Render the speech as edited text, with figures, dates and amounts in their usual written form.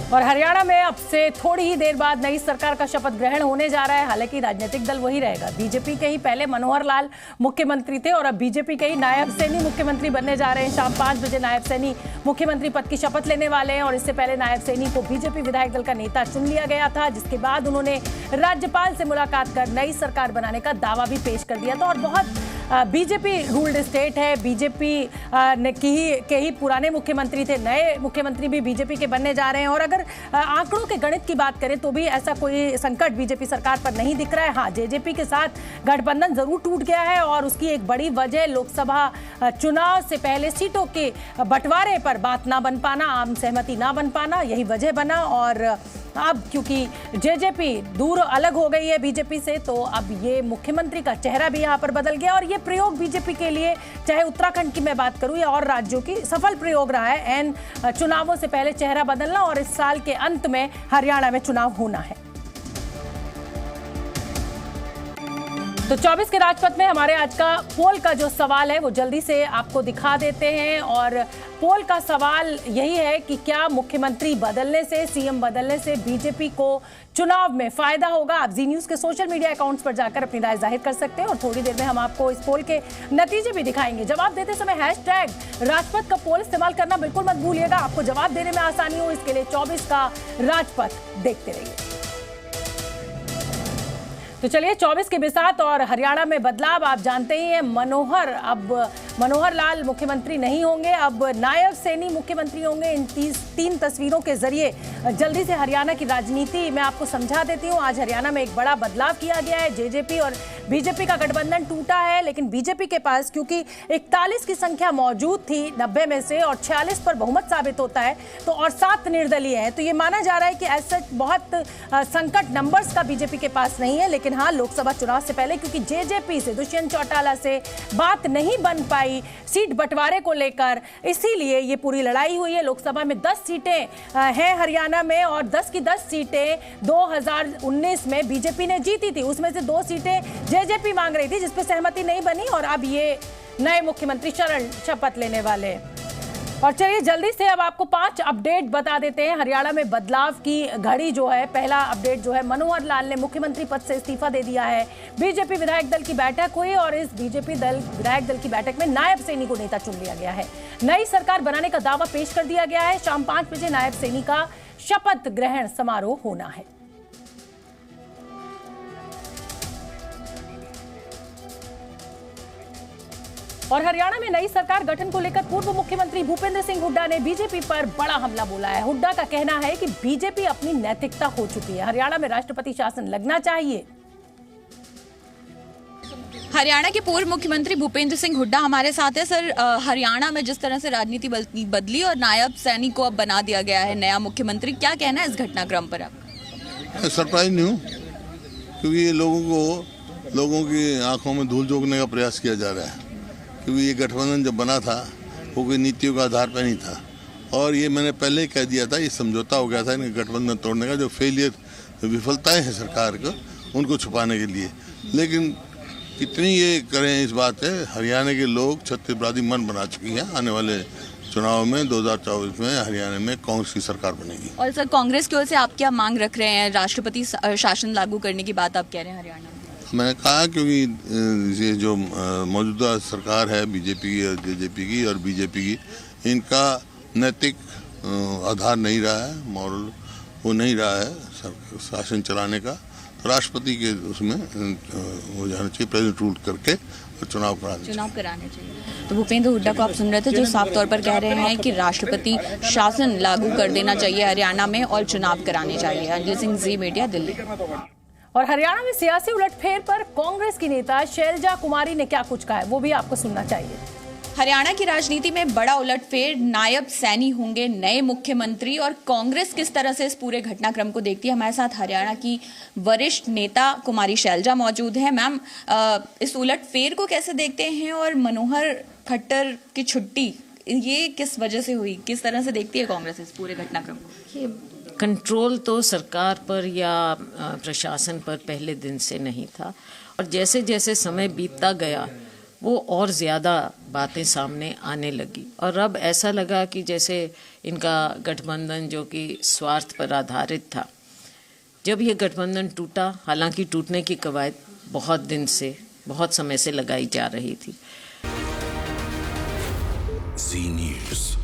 और हरियाणा में अब से थोड़ी ही देर बाद नई सरकार का शपथ ग्रहण होने जा रहा है। हालांकि राजनीतिक दल वही रहेगा। बीजेपी के ही पहले मनोहर लाल मुख्यमंत्री थे और अब बीजेपी के ही नायब सैनी मुख्यमंत्री बनने जा रहे हैं। शाम 5 बजे नायब सैनी मुख्यमंत्री पद की शपथ लेने वाले हैं और इससे पहले नायब सैनी को बीजेपी विधायक दल का नेता चुन लिया गया था, जिसके बाद उन्होंने राज्यपाल से मुलाकात कर नई सरकार बनाने का दावा भी पेश कर दिया था। और बहुत बीजेपी रूल्ड स्टेट है, बीजेपी के ही पुराने मुख्यमंत्री थे, नए मुख्यमंत्री भी बीजेपी के बनने जा रहे हैं। और अगर आंकड़ों के गणित की बात करें तो भी ऐसा कोई संकट बीजेपी सरकार पर नहीं दिख रहा है। हाँ, जेजेपी के साथ गठबंधन जरूर टूट गया है और उसकी एक बड़ी वजह लोकसभा चुनाव से पहले सीटों के बंटवारे पर बात ना बन पाना, आम सहमति ना बन पाना, यही वजह बना। और अब क्योंकि जेजेपी दूर अलग हो गई है बीजेपी से, तो अब ये मुख्यमंत्री का चेहरा भी यहाँ पर बदल गया और ये प्रयोग बीजेपी के लिए, चाहे उत्तराखंड की मैं बात करूं या और राज्यों की, सफल प्रयोग रहा है। एन चुनावों से पहले चेहरा बदलना और इस साल के अंत में हरियाणा में चुनाव होना है। तो 24 के राजपथ में हमारे आज का पोल का जो सवाल है वो जल्दी से आपको दिखा देते हैं। और पोल का सवाल यही है कि क्या मुख्यमंत्री बदलने से, सीएम बदलने से बीजेपी को चुनाव में फायदा होगा? आप जी न्यूज़ के सोशल मीडिया अकाउंट्स पर जाकर अपनी राय जाहिर कर सकते हैं और थोड़ी देर में हम आपको इस पोल के नतीजे भी दिखाएंगे। जवाब देते समय हैशटैग राजपथ का पोल इस्तेमाल करना बिल्कुल मत भूलिएगा। आपको जवाब देने में आसानी हो, इसके लिए 24 का राजपथ देखते रहिए। तो चलिए 24 के बिसात और हरियाणा में बदलाव आप जानते ही हैं। मनोहर लाल मुख्यमंत्री नहीं होंगे, अब नायब सैनी मुख्यमंत्री होंगे। इन 3 तस्वीरों के जरिए जल्दी से हरियाणा की राजनीति मैं आपको समझा देती हूं। आज हरियाणा में एक बड़ा बदलाव किया गया है। जेजेपी और बीजेपी का गठबंधन टूटा है, लेकिन बीजेपी के पास क्योंकि 41 की संख्या मौजूद थी 90 में से और 46 पर बहुमत साबित होता है, तो और 7 निर्दलीय है, तो ये माना जा रहा है कि ऐसा बहुत संकट नंबर्स का बीजेपी के पास नहीं है। लेकिन हाँ, लोकसभा चुनाव से पहले क्योंकि जेजेपी से, दुष्यंत चौटाला से बात नहीं बन पाई सीट बंटवारे को लेकर, इसीलिए ये पूरी लड़ाई हुई है। लोकसभा में 10 सीटें हैं हरियाणा में और 10 की 10 सीटें 2019 में बीजेपी ने जीती थी। उसमें से 2 सीटें जेजेपी मांग रही थी, जिसपे सहमति नहीं बनी और अब ये नए मुख्यमंत्री शपथ लेने वाले। और चलिए जल्दी से अब आपको 5 अपडेट बता देते हैं। हरियाणा में बदलाव की घड़ी जो है, पहला अपडेट जो है, मनोहर लाल ने मुख्यमंत्री पद से इस्तीफा दे दिया है। बीजेपी विधायक दल की बैठक हुई और इस बीजेपी विधायक दल की बैठक में नायब सैनी को नेता चुन लिया गया है। नई सरकार बनाने का दावा पेश कर दिया गया है। शाम 5 बजे नायब सैनी का शपथ ग्रहण समारोह होना है। और हरियाणा में नई सरकार गठन को लेकर पूर्व मुख्यमंत्री भूपेंद्र सिंह हुड्डा ने बीजेपी पर बड़ा हमला बोला है। हुड्डा का कहना है कि बीजेपी अपनी नैतिकता खो चुकी है, हरियाणा में राष्ट्रपति शासन लगना चाहिए। हरियाणा के पूर्व मुख्यमंत्री भूपेंद्र सिंह हुड्डा हमारे साथ है। सर, हरियाणा में जिस तरह से राजनीति बदली और नायब सैनी को अब बना दिया गया है नया मुख्यमंत्री, क्या कहना है इस घटनाक्रम पर आपका? सरप्राइज नहीं हूँ, क्योंकि ये लोगों की आंखों में धूल झोंकने का प्रयास किया जा रहा है। क्योंकि ये गठबंधन जब बना था वो कोई नीतियों के आधार पर नहीं था और ये मैंने पहले ही कह दिया था, ये समझौता हो गया था इनके गठबंधन तोड़ने का, जो विफलताएं हैं सरकार को उनको छुपाने के लिए। लेकिन कितनी ये करें इस बात है, हरियाणा के लोग छत्तीसवादी मन बना चुकी हैं। आने वाले चुनाव में 2024 में हरियाणा में कांग्रेस की सरकार बनेगी। और सर, कांग्रेस की ओर से आप क्या मांग रख रहे हैं? राष्ट्रपति शासन लागू करने की बात आप कह रहे हैं हरियाणा में। मैंने कहा क्योंकि ये जो मौजूदा सरकार है बीजेपी की और जेजेपी की और बीजेपी की, इनका नैतिक आधार नहीं रहा है, मॉरल वो नहीं रहा है शासन चलाने का। तो राष्ट्रपति के उसमें हो जाना चाहिए, प्रेसिडेंट रूल करके चुनाव कराने चाहिए। तो भूपेंद्र हुड्डा को आप सुन रहे थे, जो साफ तौर पर कह रहे हैं कि राष्ट्रपति शासन लागू कर देना चाहिए हरियाणा में और चुनाव कराने चाहिए। अंजलि सिंह, जी मीडिया, दिल्ली। और हरियाणा में सियासी उलटफेर पर कांग्रेस की नेता शैलजा कुमारी ने क्या कुछ कहा है, वो भी आपको सुनना चाहिए। हरियाणा की राजनीति में बड़ा उलटफेर, नायब सैनी होंगे नए मुख्यमंत्री और कांग्रेस किस तरह से इस पूरे घटनाक्रम को देखती है। हमारे साथ हरियाणा की वरिष्ठ नेता कुमारी शैलजा मौजूद है। मैम, इस उलटफेर को कैसे देखते हैं और मनोहर खट्टर की छुट्टी ये किस वजह से हुई, किस तरह से देखती है कांग्रेस इस पूरे घटनाक्रम को? कंट्रोल तो सरकार पर या प्रशासन पर पहले दिन से नहीं था और जैसे जैसे समय बीतता गया वो और ज़्यादा बातें सामने आने लगी और अब ऐसा लगा कि जैसे इनका गठबंधन जो कि स्वार्थ पर आधारित था, जब ये गठबंधन टूटा, हालांकि टूटने की कवायद बहुत समय से लगाई जा रही थी। Zee News.